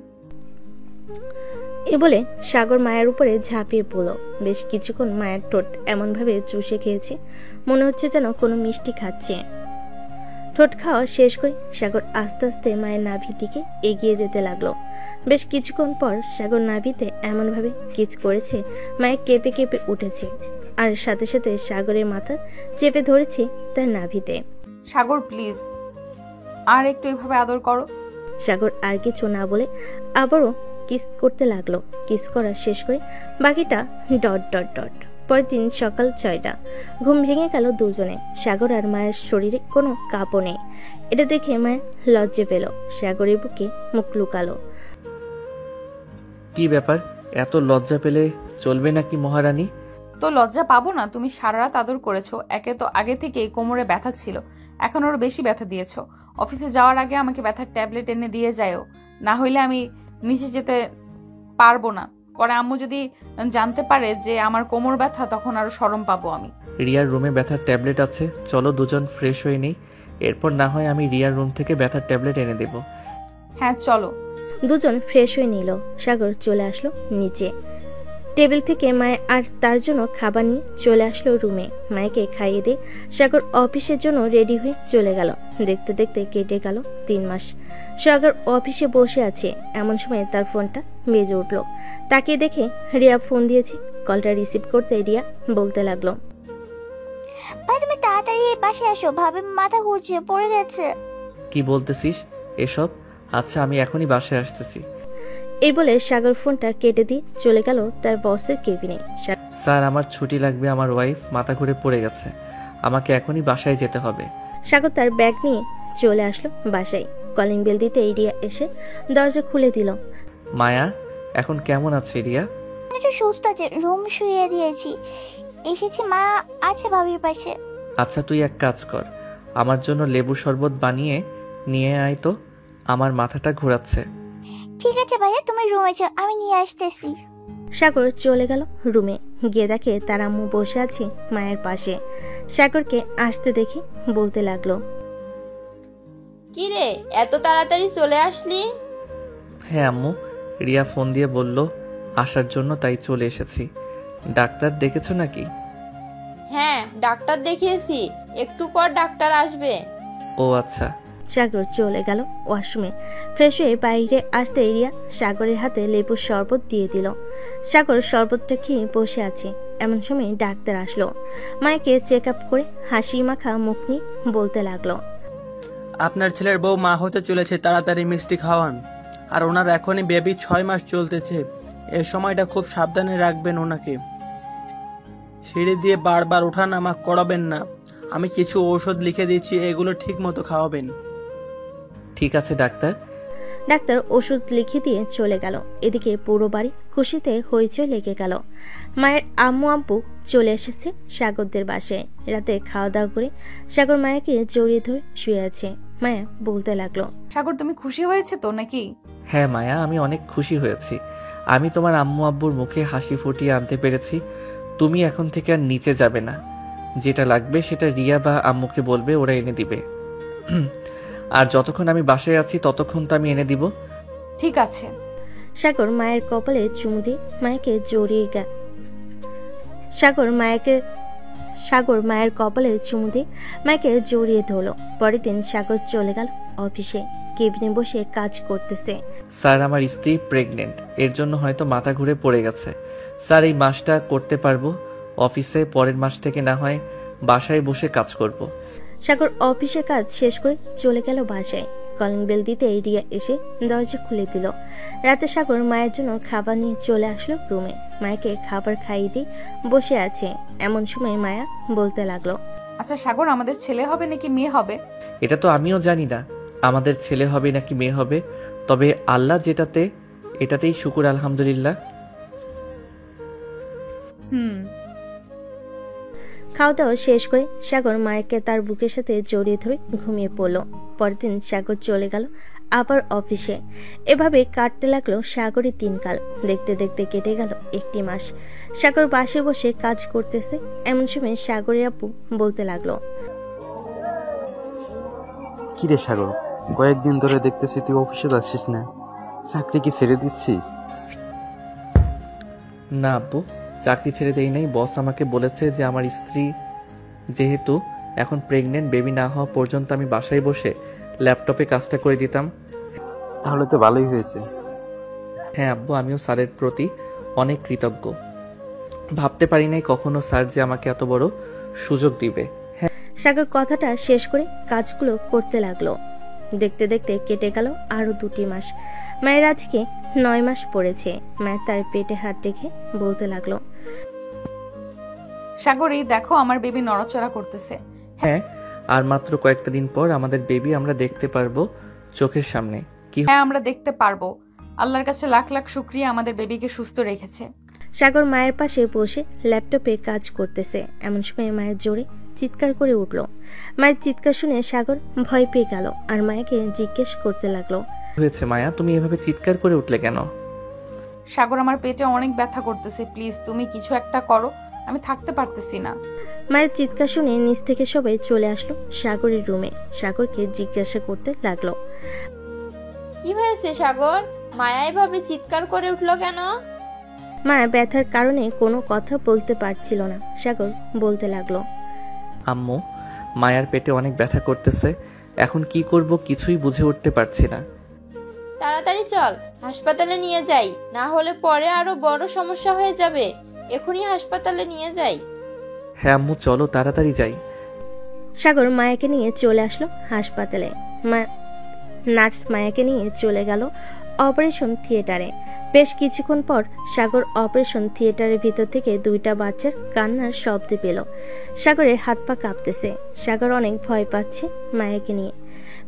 এ বলে সাগর মায়ের উপরে ঝাঁপিয়ে পড়ল। বেশ কিছুক্ষণ মায়ের ঠোঁট এমন ভাবে চুষে খেয়েছে, মনে হচ্ছে যেন কোনো মিষ্টি খাচ্ছে। ঠোঁট খাওয়া শেষ করে সাগর আস্তে আস্তে মায়ের নাভির দিকে এগিয়ে যেতে লাগলো। বেশ কিছুক্ষণ পর সাগর নাভিতে এমন ভাবে কিস করেছে, মায়ের কেঁপে কেঁপে উঠেছে, আর সাথে সাথে সাগরের মাথা চেপে ধরেছে তার নাভিতে। সাগর প্লিজ, আর একটু এভাবে আদর করো। সাগর আর কিছু না বলে আবারও কিস করতে লাগলো। কিস করা শেষ করে বাকিটা ডট ডট ডট। পরের দিন সকাল 6টা। ঘুম ভেঙে গেল দুজনে। সাগর আর মায়ের শরীরে কোনো কাঁপও নেই। এটা দেখে মায়ের লজ্জা পেল। সাগরের বুকে মুখ লুকালো। কি ব্যাপার, এত লজ্জা পেলে চলবে নাকি মহারানী? তো লজ্জা পাবো না? তুমি সারা রাত আদর করেছো। একে তো আগে থেকেই কোমরে ব্যথা ছিল, এখন আরো বেশি ব্যথা দিয়েছো। অফিসে যাওয়ার আগে আমাকে ব্যথার ট্যাবলেট এনে দিয়ে যাও, না হইলে আমি নিচে যেতে পারবো না। পরে আম্মু যদি জানতে পারে যে আমার কোমর ব্যথা, তখন আরো শরম পাবো আমি। রিয়ার রুমে ব্যথার ট্যাবলেট আছে, চলো দুজন ফ্রেশ হয়ে নেই, এরপর না হয় আমি রিয়ার রুম থেকে ব্যথার ট্যাবলেট এনে দেব। হ্যাঁ চলো। দুজন ফ্রেশ হয়ে নিল। সাগর চলে আসলো নিচে। টেবিল থেকে মায়া আর তার জন্য খাবার নিয়ে চলে আসলো রুমে। মায়াকে খাইয়ে দিয়ে সাগর অফিসের জন্য রেডি হয়ে চলে গেল। দেখতে দেখতে কেটে গেল 3 মাস। সাগর অফিসে বসে আছে, এমন সময় তার ফোনটা বেজে উঠলো। তাকে দেখে রিয়া ফোন দিয়েছে। কলটা রিসিভ করতে রিয়া বলতে লাগলো, ভাই তুমি তাড়াতাড়ি এই পাশে আসো, ভাবে মাথা ঘুরছে, পড়ে গেছে। কি বলতেছিস এসব? আচ্ছা, আমি এখনই বাসায় আসতেছি। এই বলে সাগর ফোনটা কেটে দিয়ে চলে গেল তার বসের কেবিনে। স্যার, আমার ছুটি লাগবে, আমার ওয়াইফ মাথা ঘুরে পড়ে গেছে, আমাকে এখনই বাসায় যেতে হবে। সাগর তার ব্যাগ নিয়ে চলে আসলো বাসায়। কলিং বেল দিতে রিয়া এসে দরজা খুলে দিল। মায়া, এখন কেমন আছে রিয়া? একটু সুস্থ আছে, রুম শুয়ে দিয়েছি, এসেছে, মা আছে ভাবির পাশে। আচ্ছা, তুই এক কাজ কর, আমার জন্য লেবু শরবত বানিয়ে নিয়ে আয় তো, আমার মাথাটা ঘোরাচ্ছে। ঠিক আছে ভাইয়া, তুমি রুমে যাও, আমি নিয়ে আসতেছি। সাগর চলে গেল রুমে। গিয়ে দেখে তার আম্মু বসে আছে মায়ের পাশে। সাগরকে আসতে দেখে বলতে লাগলো, কি রে, এত তাড়াতাড়ি চলে আসলি? হ্যাঁ আম্মু, রিয়া ফোন দিয়ে বলল আসার জন্য, তাই চলে এসেছি। ডাক্তার দেখেছো নাকি? হ্যাঁ, ডাক্তার দেখিয়েছি, একটু পর ডাক্তার আসবে। ও আচ্ছা। সাগর চলে গেল ওয়াশরুমে। ফ্রেশ হয়ে বাইরে আসতে রিয়া সাগরের হাতে লেবুর শরবত দিয়ে দিল। সাগর শরবতটা খেয়ে বসে আছে, এমন সময় ডাক্তার আসলো। মাকে চেক আপ করে হাসি মাখা মুখ নিয়ে বলতে লাগলো, আপনার ছেলের বউ মা হতে চলেছে, তাড়াতাড়ি মিষ্টি খাওয়ান। আর ওনার এখনই বেবি 6 মাস চলতেছে, এই সময়টা খুব সাবধানে রাখবেন ওনাকে। সিঁড়ি দিয়ে বারবার ওঠানামা করাবেন না। আমি কিছু ঔষধ লিখে দিচ্ছি, এগুলো ঠিক মতো খাওয়াবেন। ঠিক আছে ডাক্তার। ডাক্তার ওষুধ লিখে দিয়ে চলে গেল। এদিকে পুরো বাড়ি খুশিতে হইচই লেগে গেল। মায়ের আম্মু আব্বু চলে এসেছে সাগরদের বাসায়। রাতে খাওয়া দাওয়া করে সাগর মায়াকে জড়িয়ে ধরে শুয়ে আছে। মায়া বলতে লাগলো, সাগর তুমি খুশি হয়েছে তো নাকি? হ্যাঁ মায়া, আমি অনেক খুশি হয়েছি। আমি তোমার আম্মু আব্বুর মুখে হাসি ফুটিয়ে আনতে পেরেছি। তুমি এখন থেকে আর নিচে যাবে না, যেটা লাগবে সেটা রিয়া বা আম্মুকে বলবে, ওরা এনে দিবে। আর যতক্ষণ আমি বাসায় আছি ততক্ষণ তো আমি এনে দিব। ঠিক আছে। সাগর মায়ের কপালে চুমু দিয়ে মায়াকে জড়িয়ে সাগর মায়ের কপালে চুমু দিয়ে মায়াকে জড়িয়ে ধরলো। পরের দিন সাগর চলে গেল অফিসে। কেবিনে বসে কাজ করতেছে। স্যার, আমার স্ত্রী প্রেগনেন্ট, এর জন্য হয়তো মাথা ঘুরে পড়ে গেছে। স্যার, এই মাসটা করতে পারবো অফিসে, পরের মাস থেকে না হয় বাসায় বসে কাজ করব। সাগর অফিসের কাজ শেষ করে চলে গেল বাসায়। কলিং বেল দিতে রিয়া এসে দরজা খুলে দিল। রাতে সাগর মায়ের জন্য খাবার নিয়ে চলে আসলো রুমে। মায়াকে খাবার খাইয়ে দিয়ে বসে আছে। এমন সময় মায়া বলতে লাগলো, আচ্ছা সাগর, আমাদের ছেলে হবে নাকি মেয়ে হবে? এটা তো আমিও জানি না আমাদের ছেলে হবে নাকি মেয়ে হবে, তবে আল্লাহ যেটাতে, এটাতেই শুকুর আলহামদুলিল্লাহ। খাওয়া দাওয়া শেষ করে সাগর মায়াকে তার বুকের সাথে জড়িয়ে ধরে ঘুমিয়ে পড়ল। পরের দিন সাগর চলে গেল আবার অফিসে। এভাবে কাটতে লাগলো সাগরের দিনকাল। দেখতে দেখতে কেটে গেল 1 মাস। সাগর বাসে বসে কাজ করতেছে। এমন সময় সাগরের আপু বলতে লাগলো, কি রে সাগর, কয়েকদিন ধরে দেখতেছি তুই অফিসে যাচ্ছিস না, চাকরি কি ছেড়ে দিচ্ছিস? না আব্বু, চাকরি ছেড়ে দেই নাই। বস আমাকে বলেছে যে আমার স্ত্রী যেহেতু এখন প্রেগনেন্ট, বেবি না হওয়া পর্যন্ত আমি বাসায় বসে ল্যাপটপে কাজটা করে দিতাম। তাহলে তো ভালোই হয়েছে। হ্যাঁ আব্বু, আমিও স্যারের প্রতি অনেক কৃতজ্ঞ। ভাবতে পারি নাই কখনো স্যার যে আমাকে এত বড় সুযোগ দিবে। হ্যাঁ। সাগর কথাটা শেষ করে কাজগুলো করতে লাগলো। দেখতে দেখতে কেটে গেল আরো 2 মাস। মায়ের আজকে 9 মাস পড়েছে। মায়ের তার পেটে হাত রেখে বলতে লাগলো, সাগরী দেখো, আমার বেবি নড়াচড়া করতেছে। হ্যাঁ, আর মাত্র কয়েকটা দিন পর আমাদের বেবি আমরা দেখতে পারবো চোখের সামনে। কি? হ্যাঁ, আমরা দেখতে পারবো। আল্লাহর কাছে লাখ লাখ শুকরিয়া আমাদের বেবিকে সুস্থ রেখেছে। সাগর মায়ের পাশে বসে ল্যাপটপে কাজ করতেছে। এমন সময় মায়ের জোরে চিৎকার করে উঠল। মায়ের চিৎকার শুনে সাগর ভয় পেয়ে গেল আর মায়াকে জিজ্ঞেস করতে লাগলো, হয়েছে মায়া, তুমি এভাবে চিৎকার করে উঠলে কেন? সাগর, আমার পেটে অনেক ব্যথা করতেছে, প্লিজ তুমি কিছু একটা করো, আমি থাকতে পারতেছি না। মায়ের চিৎকার শুনে নিচ থেকে সবাই চলে আসলো সাগরের রুমে। সাগরকে জিজ্ঞাসা করতে লাগলো, কি হয়েছে সাগর? মায়া এভাবে চিৎকার করে উঠলো কেন? মায়া ব্যথার কারণে কোনো কথা বলতে পারছিল না। সাগর বলতে লাগলো, আম্মু, মায়ার পেটে অনেক ব্যথা করতেছে, এখন কি করব কিছুই বুঝে উঠতে পারছি না। তাড়াতাড়ি চল, হাসপাতালে নিয়ে যাই, না হলে পরে আরো বড় সমস্যা হয়ে যাবে। এখনই হাসপাতালে নিয়ে যাই। হ্যাঁ আম্মু, চলো তাড়াতাড়ি যাই। সাগর মায়াকে নিয়ে চলে আসলো হাসপাতালে। নার্স মায়াকে নিয়ে চলে গেল অপারেশন থিয়েটারে। বেশ কিছুক্ষণ পর সাগর অপারেশন থিয়েটারের ভিতর থেকে 2টা বাচ্চার কান্নার শব্দ পেল। সাগরের হাত পা কাঁপতেছে। সাগর অনেক ভয় পাচ্ছে মায়াকে নিয়ে।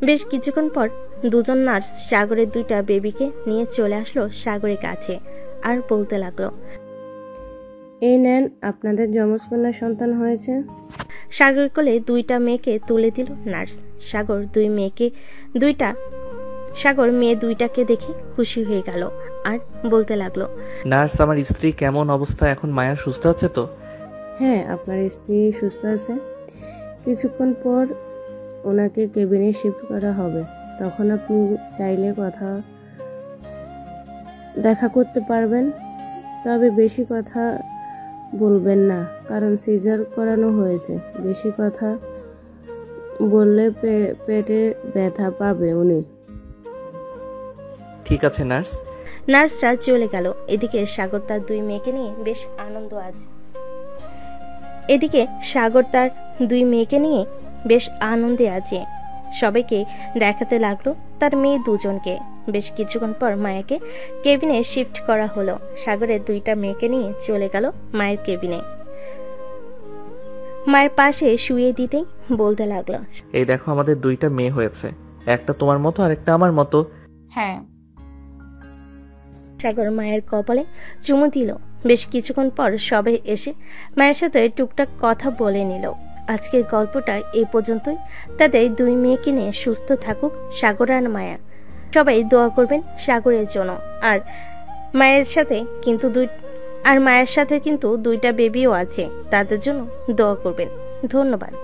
বেশ কিছুক্ষণ পর 2জন নার্স সাগরের 2টা বেবিকে নিয়ে চলে আসলো সাগরের কাছে আর বলতে লাগলো, এই নেন, আপনাদের যমজ কন্যা সন্তান হয়েছে। সাগর কোলে 2টা মেয়েকে তুলে দিল নার্স। সাগর মেয়ে 2টাকে দেখে খুশি হয়ে গেল আর বলতে লাগলো, নার্স, আমার স্ত্রী কেমন অবস্থা এখন? মায়া সুস্থ আছে তো? হ্যাঁ, আপনার স্ত্রী সুস্থ আছে। কিছুক্ষণ পর ওনাকে কেবিনে শিফট করা হবে, তখন আপনি চাইলে দেখা করতে পারবেন। তবে বেশি কথা বলবেন না, কারণ সিজার করানো হয়েছে। বেশি কথা বললে পেটে ব্যথা পাবে উনি। ঠিক আছে নার্স। নার্সরা চলে গেল। এদিকে সাগর তার 2 মেয়েকে নিয়ে বেশ আনন্দে আছে। সবাইকে দেখাতে লাগলো তার মেয়ে 2জনকে। বেশ কিছুক্ষণ পর মায়াকে কেবিনে শিফট করা হলো। সাগরের 2টা মেয়েকে নিয়ে চলে গেল মায়ের কেবিনে। মায়ের পাশে শুয়ে দিতেই বলতে লাগলো, এই দেখো, আমাদের 2টা মেয়ে হয়েছে, একটা তোমার মতো আর একটা আমার মতো। হ্যাঁ। সাগর মায়ের কপালে চুমু দিল। বেশ কিছুক্ষণ পর সবাই এসে মায়ের সাথে টুকটাক কথা বলে নিল। আজকের গল্পটা এই পর্যন্তই। তাদের 2 মেয়েকে নিয়ে সুস্থ থাকুক সাগর আর মায়া। সবাই দোয়া করবেন সাগরের জন্য। আর মায়ের সাথে কিন্তু 2টা বেবিও আছে, তাদের জন্য দোয়া করবেন। ধন্যবাদ।